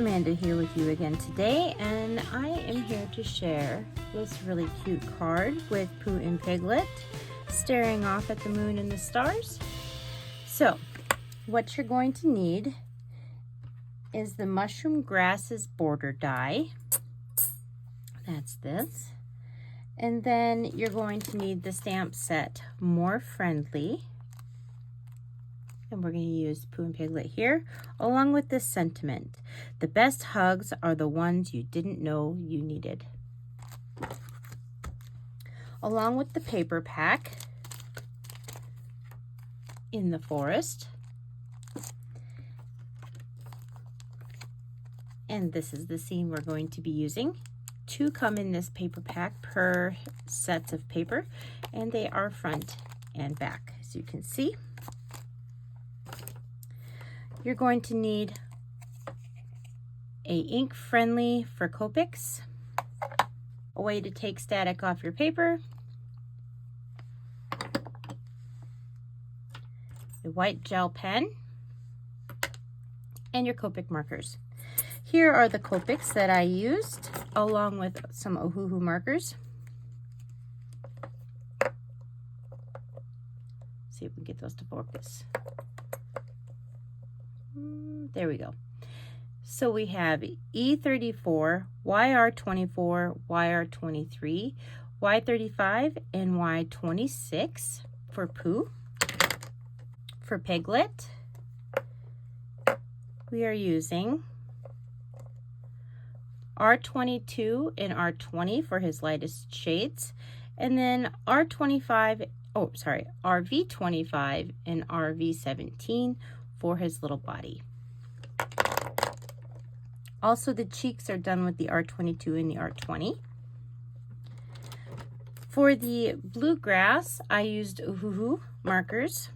Amanda here with you again today, and I am here to share this really cute card with Pooh and Piglet staring off at the moon and the stars. So what you're going to need is the Mushroom Grasses border die. That's this. And then you're going to need the stamp set More Friendly. And we're going to use Pooh and Piglet here, along with this sentiment. The best hugs are the ones you didn't know you needed. Along with the paper pack, In the Forest. And this is the scene we're going to be using. 2 come in this paper pack per sets of paper, and they are front and back, as you can see. You're going to need a ink friendly for Copics, a way to take static off your paper, a white gel pen, and your Copic markers. Here are the Copics that I used, along with some Ohuhu markers. See if we can get those to focus. There we go. So we have E34, YR24, YR23, Y35, and Y26 for Pooh. For Piglet, we are using R22 and R20 for his lightest shades, and then RV25 and RV17 for his little body. Also, the cheeks are done with the R22 and the R20. For the bluegrass, I used Ohuhu markers,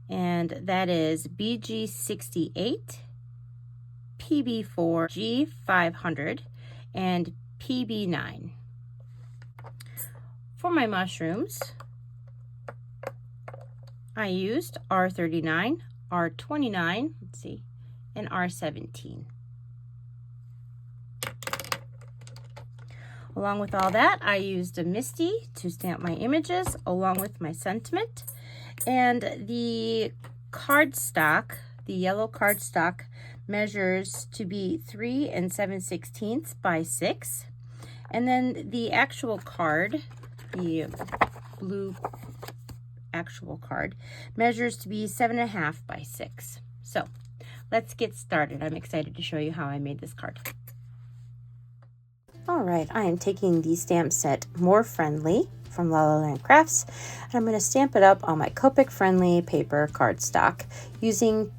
and that is BG68, PB4, G500, and PB9. For my mushrooms, I used R39, R29, let's see, and R17. Along with all that, I used a Misty to stamp my images, along with my sentiment, and the cardstock, the yellow cardstock, measures to be 3 7/16 by 6, and then the actual card, the blue actual card, measures to be 7.5 by 6. So let's get started. I'm excited to show you how I made this card. All right, I am taking the stamp set More Friendly from La La Land Crafts, and I'm going to stamp it up on my Copic friendly paper cardstock using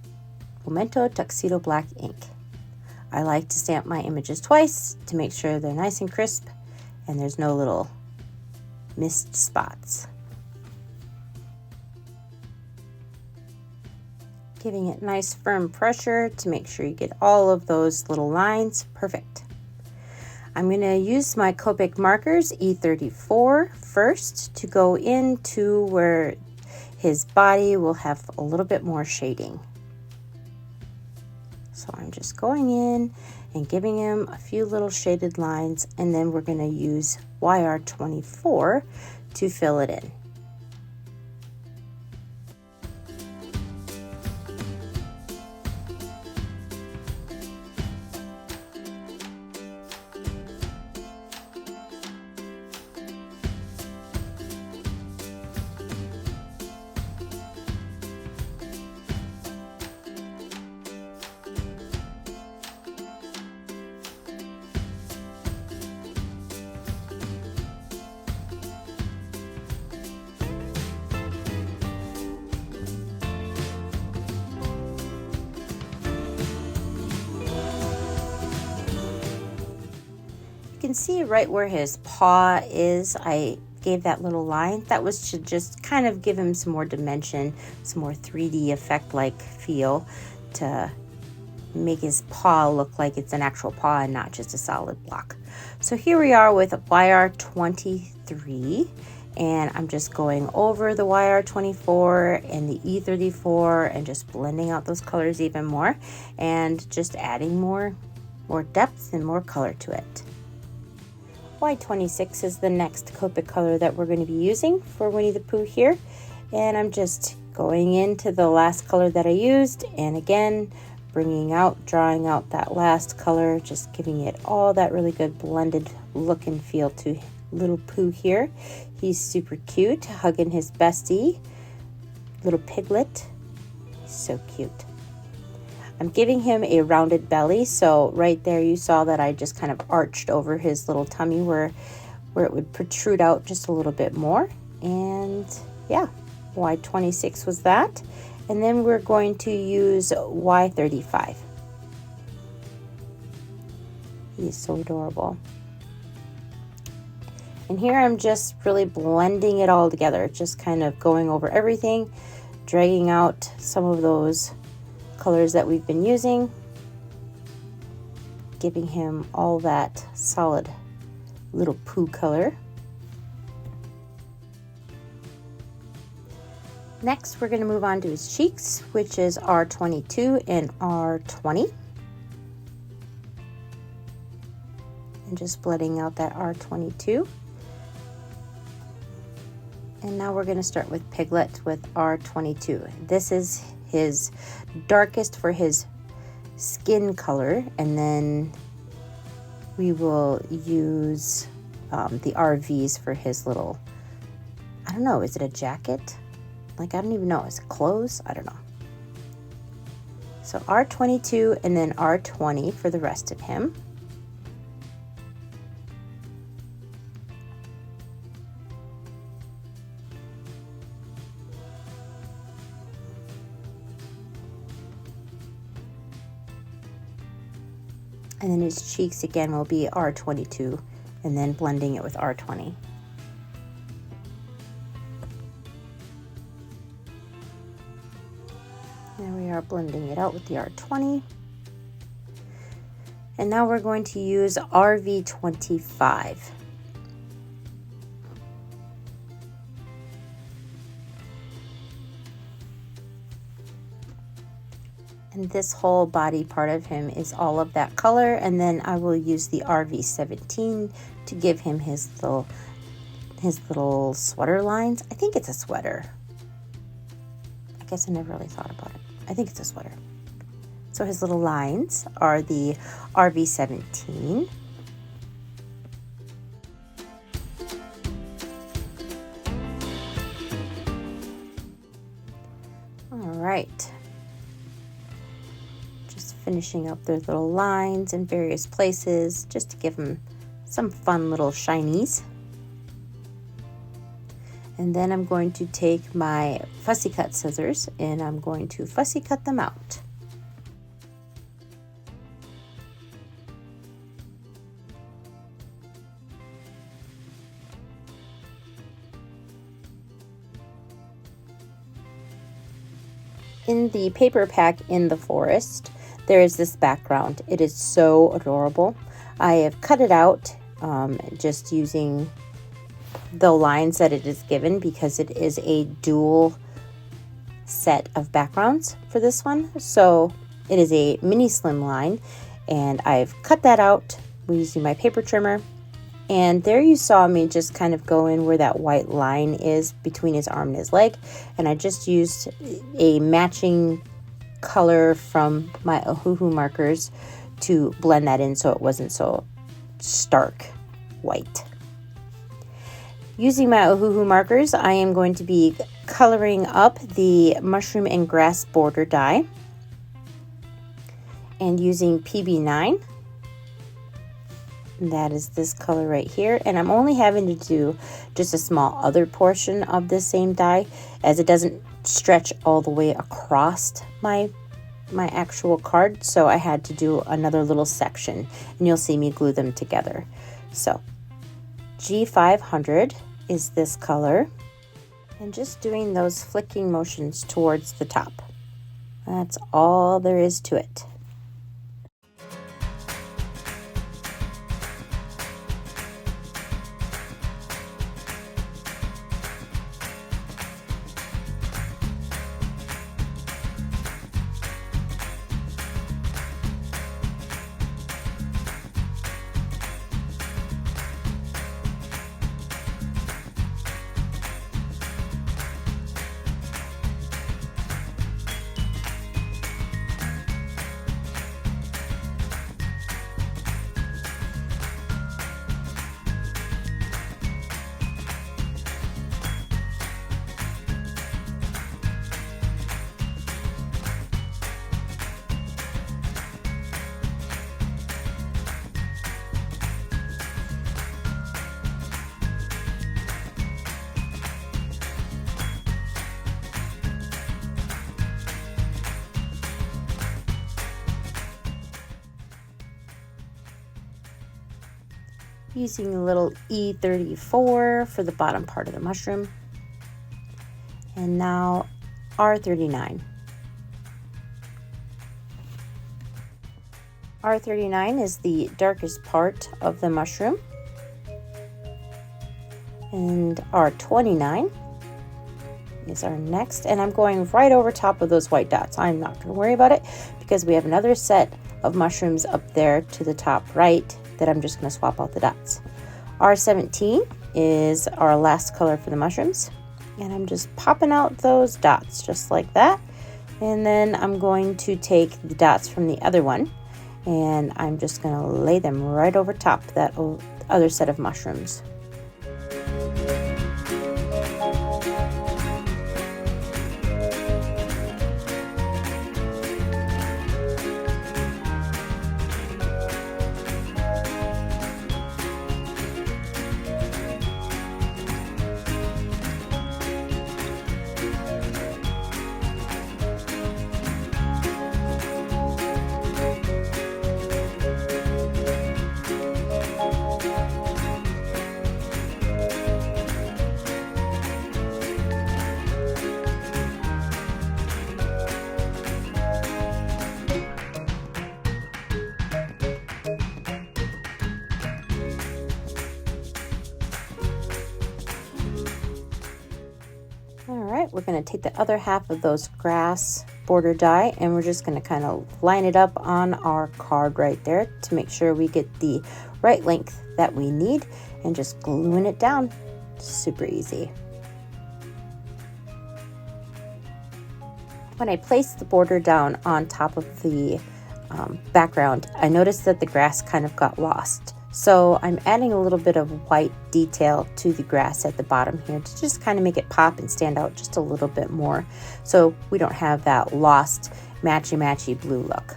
Memento Tuxedo Black ink. I like to stamp my images twice to make sure they're nice and crisp and there's no little missed spots. Giving it nice firm pressure to make sure you get all of those little lines perfect. I'm going to use my Copic markers E34 first to go into where his body will have a little bit more shading. So I'm just going in and giving him a few little shaded lines, and then we're going to use YR24 to fill it in. You can see right where his paw is, I gave that little line. That was to just kind of give him some more dimension, some more 3D effect-like feel, to make his paw look like it's an actual paw and not just a solid block. So here we are with YR23, And I'm just going over the YR24 and the E34 and just blending out those colors even more and just adding more depth and more color to it. Y26 is the next Copic color that we're going to be using for Winnie the Pooh here. And I'm just going into the last color that I used, and again, drawing out that last color, just giving it all that really good blended look and feel to little Pooh here. He's super cute, hugging his bestie, little Piglet. He's so cute. I'm giving him a rounded belly, so right there you saw that I just kind of arched over his little tummy where it would protrude out just a little bit more. And yeah, Y26 was that. And then we're going to use Y35. He's so adorable. And here I'm just really blending it all together, just kind of going over everything, dragging out some of those colors that we've been using, giving him all that solid little Pooh color. Next, we're going to move on to his cheeks, which is R22 and R20. And just blending out that R22. And now we're going to start with Piglet with R22. This is his darkest for his skin color, and then we will use the RVs for his little, I don't know, is it a jacket? Like, I don't even know, is it clothes? I don't know. So R22 and then R20 for the rest of him. And then his cheeks again will be R22 and then blending it with R20. There we are, blending it out with the R20. And now we're going to use RV25. And this whole body part of him is all of that color, and then I will use the RV17 to give him his little sweater lines. I think it's a sweater. I guess I never really thought about it. I think it's a sweater. So his little lines are the RV17. All right. Finishing up their little lines in various places just to give them some fun little shinies. And then I'm going to take my fussy cut scissors and I'm going to fussy cut them out. In the paper pack in the forest, there is this background. It is so adorable. I have cut it out just using the lines that it is given because it is a dual set of backgrounds for this one. So it is a mini slim line and I've cut that out using my paper trimmer. And there you saw me just kind of go in where that white line is between his arm and his leg. And I just used a matching color from my Ohuhu markers to blend that in so it wasn't so stark white. Using my Ohuhu markers, I am going to be coloring up the mushroom and grass border die and using PB9. That is this color right here, and I'm only having to do just a small other portion of this same die as it doesn't stretch all the way across my actual card, so I had to do another little section and you'll see me glue them together. So G500 is this color and just doing those flicking motions towards the top. That's all there is to it. using a little E34 for the bottom part of the mushroom. And now R39. R39 is the darkest part of the mushroom. And R29 is our next. And I'm going right over top of those white dots. I'm not going to worry about it because we have another set of mushrooms up there to the top right that I'm just going to swap out the dots. R17 is our last color for the mushrooms. And I'm just popping out those dots just like that. And then I'm going to take the dots from the other one and I'm just going to lay them right over top that other set of mushrooms. Alright, we're going to take the other half of those grass border die and we're just going to kind of line it up on our card right there to make sure we get the right length that we need and just gluing it down. Super easy. When I placed the border down on top of the background, I noticed that the grass kind of got lost. So I'm adding a little bit of white detail to the grass at the bottom here to just kind of make it pop and stand out just a little bit more so we don't have that lost matchy blue look.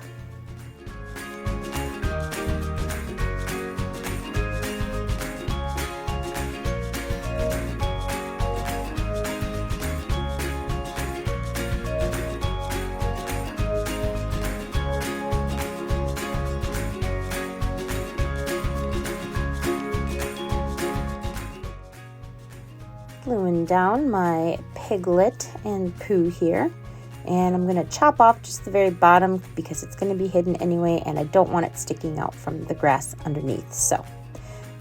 Gluing down my Piglet and Pooh here, and I'm going to chop off just the very bottom because it's going to be hidden anyway and I don't want it sticking out from the grass underneath. So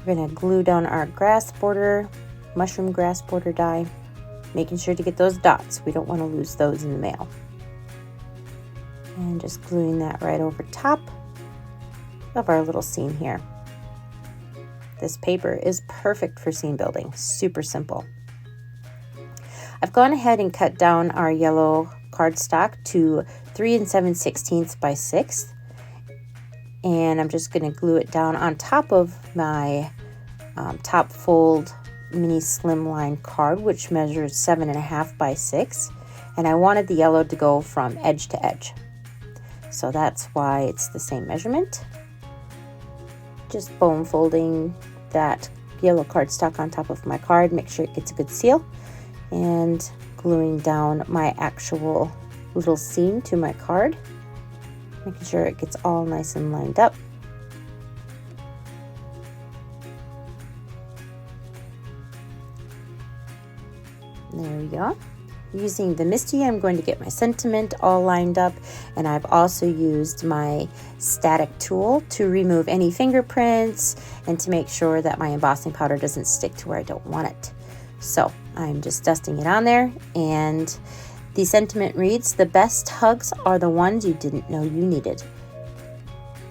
we're going to glue down our grass border, mushroom grass border die, making sure to get those dots. We don't want to lose those in the mail. And just gluing that right over top of our little scene here. This paper is perfect for scene building, super simple. I've gone ahead and cut down our yellow cardstock to 3 7/16 by 6, and I'm just going to glue it down on top of my top fold mini slimline card, which measures 7.5 by 6, and I wanted the yellow to go from edge to edge, so that's why it's the same measurement. Just bone folding that yellow cardstock on top of my card, make sure it gets a good seal, and gluing down my actual little scene to my card, making sure it gets all nice and lined up. There we go. Using the Misty, I'm going to get my sentiment all lined up, and I've also used my static tool to remove any fingerprints and to make sure that my embossing powder doesn't stick to where I don't want it. So I'm just dusting it on there, and the sentiment reads, "The best hugs are the ones you didn't know you needed."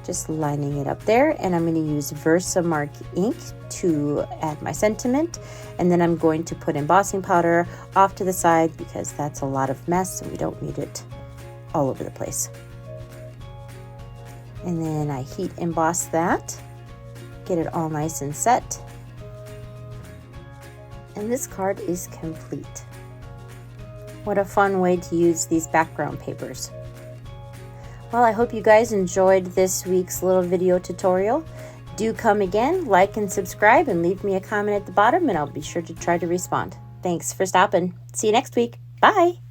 Just lining it up there, and I'm going to use Versamark ink to add my sentiment, and then I'm going to put embossing powder off to the side because that's a lot of mess and we don't need it all over the place. And then I heat emboss that, get it all nice and set. And this card is complete. What a fun way to use these background papers. Well, I hope you guys enjoyed this week's little video tutorial. Do come again, like and subscribe, and leave me a comment at the bottom, and I'll be sure to try to respond. Thanks for stopping. See you next week. Bye!